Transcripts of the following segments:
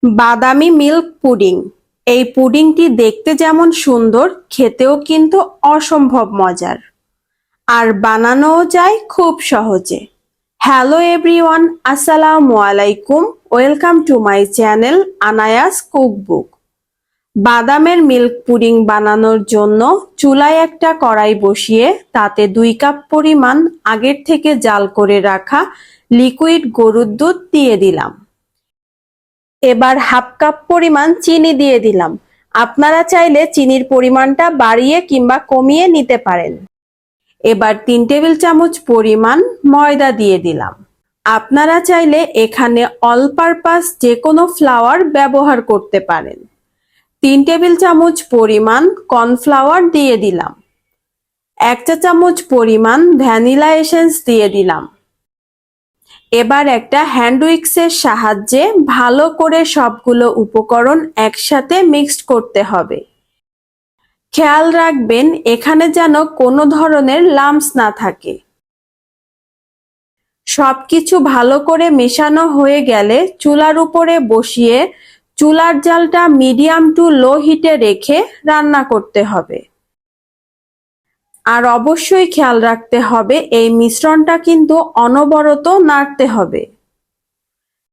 বাদামি milk pudding. এই পুডিংটি দেখতে যেমন সুন্দর, খেতেও কিন্তু অসম্ভব মজার। আর বানানোও যায় খুব সহজে। হ্যালো এভরিওয়ান, আসসালামু আলাইকুম। Welcome to my channel Anayas cookbook. বাদামের মিল্ক পুডিং বানানোর জন্য চুলায় একটা কড়াই বসিয়ে তাতে 2 কাপ পরিমাণ আগের থেকে জাল করে রাখা লিকুইড গরুর দুধ দিয়ে দিলাম। এবার হাফ কাপ পরিমাণ চিনি দিয়ে দিলাম। আপনারা চাইলে চিনির পরিমাণটা বাড়িয়ে কিংবা কমিয়ে নিতে পারেন। এবার 3 টেবিল চামচ পরিমাণ ময়দা দিয়ে দিলাম। আপনারা চাইলে এখানে অল পারপাস যে কোনো ফ্লাওয়ার ব্যবহার করতে পারেন। 3 টেবিল চামচ পরিমাণ কর্নফ্লাওয়ার দিয়ে দিলাম। 1 চা চামচ পরিমাণ ভ্যানিলা এসেন্স দিয়ে দিলাম। এবার একটা হ্যান্ড উইক্সের সাহায্যে ভালো করে সবগুলো উপকরণ একসাথে মিক্সড করতে হবে। খেয়াল রাখবেন এখানে যেন কোনো ধরনের লাম্পস না থাকে। সবকিছু ভালো করে মেশানো হয়ে গেলে চুলার উপরে বসিয়ে চুলার জালটা মিডিয়াম টু লো হিটে রেখে রান্না করতে হবে। আর অবশ্যই খেয়াল রাখতে হবে এই মিশ্রণটা কিন্তু অনবরত নাড়তে হবে।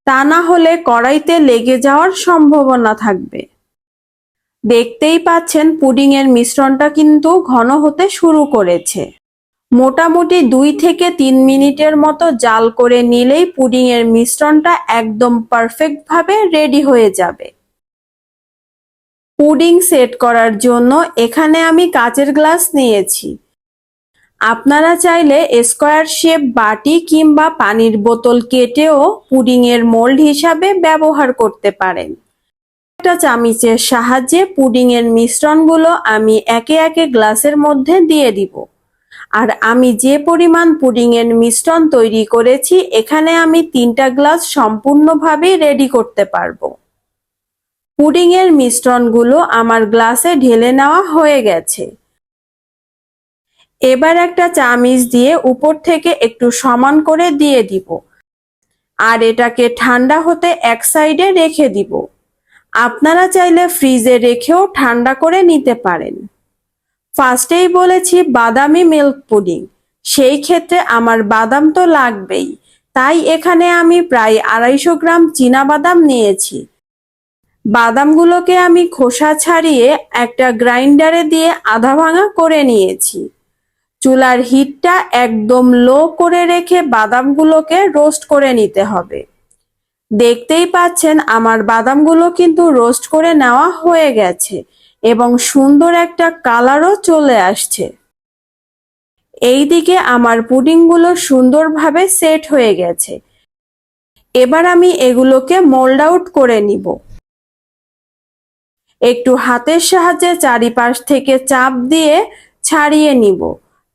তা না হলে কড়াইতে লেগে যাওয়ার সম্ভাবনা থাকবে। দেখতেই পাচ্ছেন পুডিং এর মিশ্রণটা কিন্তু ঘন হতে শুরু করেছে। মোটামুটি 2 থেকে 3 মিনিটের মতো জাল করে নিলেই পুডিং এর মিশ্রণটা একদম পারফেক্ট ভাবে রেডি হয়ে যাবে। পুডিং সেট করার জন্য এখানে আমি কাচের গ্লাস নিয়েছি। আপনারা চাইলে স্কোয়ার শেপ বাটি কিংবা পানির বোতল কেটেও পুডিং এর মোল্ড হিসাবে ব্যবহার করতে পারেন। একটা চামচের সাহায্যে পুডিং এর মিশ্রণগুলো আমি একে একে গ্লাসের মধ্যে দিয়ে দিব। আর আমি যে পরিমাণ পুডিং এর মিশ্রণ তৈরি করেছি এখানে আমি 3টা গ্লাস সম্পূর্ণভাবে রেডি করতে পারবো। পুডিং এর মিশ্রণগুলো আমার গ্লাসে ঢেলে নেওয়া হয়ে গেছে। এবার একটা চামচ দিয়ে উপর থেকে একটু সমান করে দিয়ে দিব। আর এটাকে ঠান্ডা হতে এক সাইডে রেখে দিব। আপনারা চাইলে ফ্রিজে রেখেও ঠান্ডা করে নিতে পারেন। ফার্স্টেই বলেছি বাদামি মিল্ক পুডিং, সেই ক্ষেত্রে আমার বাদাম তো লাগবেই। তাই এখানে আমি প্রায় 250 গ্রাম চীনাবাদাম নিয়েছি। বাদামগুলোকে আমি খোসা ছাড়িয়ে একটা গ্রাইন্ডারে দিয়ে আধা ভাঙা করে নিয়েছি। চুলার হিটটা একদম লো করে রেখে বাদামগুলোকে রোস্ট করে নিতে হবে। দেখতেই পাচ্ছেন আমার বাদামগুলো কিন্তু রোস্ট করে নেওয়া হয়ে গেছে এবং সুন্দর একটা কালারও চলে আসছে। এইদিকে আমার পুডিংগুলো সুন্দরভাবে সেট হয়ে গেছে। এবার আমি এগুলোকে মোল্ড আউট করে নিব। একটু হাতের সাহায্যে চারিপাশ থেকে চাপ দিয়ে ছাড়িয়ে নিব।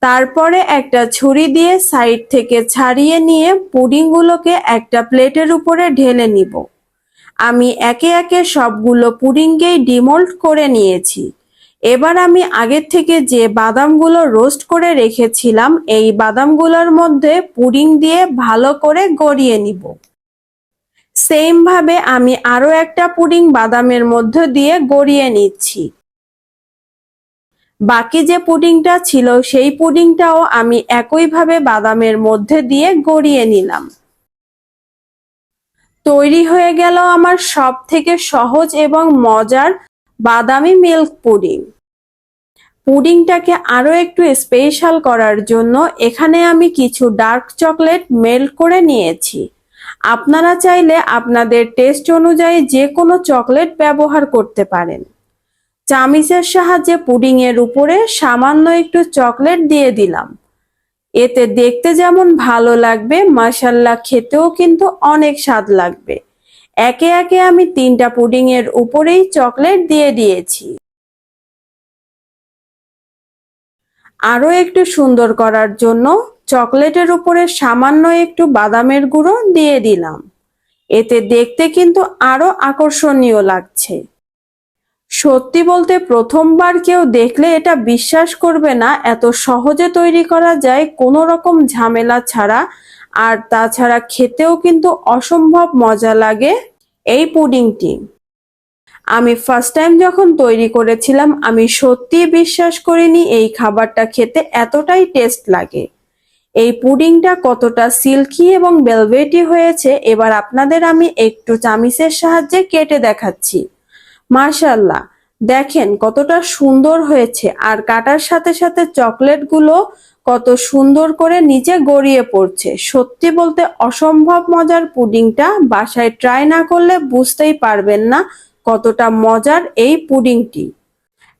তারপরে একটা ছুরি দিয়ে সাইড থেকে ছাড়িয়ে নিয়ে পুডিংগুলোকে একটা প্লেটের উপরে ঢেলে নিব। আমি একে একে সবগুলো পুডিংকেই ডিমোল্ড করে নিয়েছি। এবার আমি আগের থেকে যে বাদামগুলো রোস্ট করে রেখেছিলাম এই বাদামগুলোর মধ্যে পুডিং দিয়ে ভালো করে গড়িয়ে নিব। সেম ভাবে আমি আরো একটা পুডিং বাদামের মধ্যে দিয়ে গড়িয়ে নিচ্ছি। বাকি যে পুডিংটা ছিল সেই পুডিংটাও আমি একইভাবে বাদামের মধ্যে দিয়ে গড়িয়ে নিলাম। তৈরি হয়ে গেল আমার সবথেকে সহজ এবং মজার বাদামি মিল্ক পুডিং। পুডিংটাকে আরো একটু স্পেশাল করার জন্য এখানে আমি কিছু ডার্ক চকলেট মেল্ট করে নিয়েছি। আপনারা চাইলে আপনাদের টেস্ট অনুযায়ী যে কোনো চকলেট ব্যবহার করতে পারেন। চামিচের সাহায্যে পুডিং এর উপরে সামান্য একটু চকলেট দিয়ে দিলাম। এতে দেখতে যেমন ভালো লাগবে, মাশাআল্লাহ খেতেও কিন্তু অনেক স্বাদ লাগবে। একে একে আমি 3টা পুডিং এর উপরেই চকলেট দিয়ে দিয়েছি। আরো একটু সুন্দর করার জন্য চকলেটের উপরে সামান্য একটু বাদামের গুঁড়ো দিয়ে দিলাম। এতে দেখতে কিন্তু আরো আকর্ষণীয় লাগছে। সত্যি বলতে প্রথমবার কেউ দেখলে এটা বিশ্বাস করবে না এত সহজে তৈরি করা যায় কোনো রকম ঝামেলা ছাড়া। আর তাছাড়া খেতেও কিন্তু অসম্ভব মজা লাগে। এই পুডিংটি। আমি ফার্স্ট টাইম যখন তৈরি করেছিলাম আমি সত্যিই বিশ্বাস করিনি এই খাবারটা খেতে এতটাই টেস্ট লাগে। এই পুডিংটা কতটা সিল্কি এবং ভেলভেটি হয়েছে এবার আপনাদের আমি একটু চামিচের সাহায্যে কেটে দেখাচ্ছি। মাশাআল্লাহ, দেখেন কতটা সুন্দর হয়েছে আর কাটার সাথে সাথে চকলেটগুলো কত সুন্দর করে নিচে গড়িয়ে পড়ছে। সত্যি বলতে অসম্ভব মজার পুডিংটা, বাসায় ট্রাই না করলে বুঝতেই পারবেন না কতটা মজার এই পুডিংটি।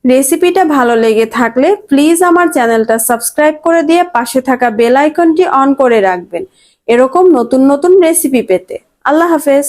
রেসিপিটা ভালো লেগে থাকলে প্লিজ আমার চ্যানেলটা সাবস্ক্রাইব করে দিয়ে পাশে থাকা বেল আইকনটি অন করে রাখবেন এরকম নতুন নতুন রেসিপি পেতে। আল্লাহ হাফেজ।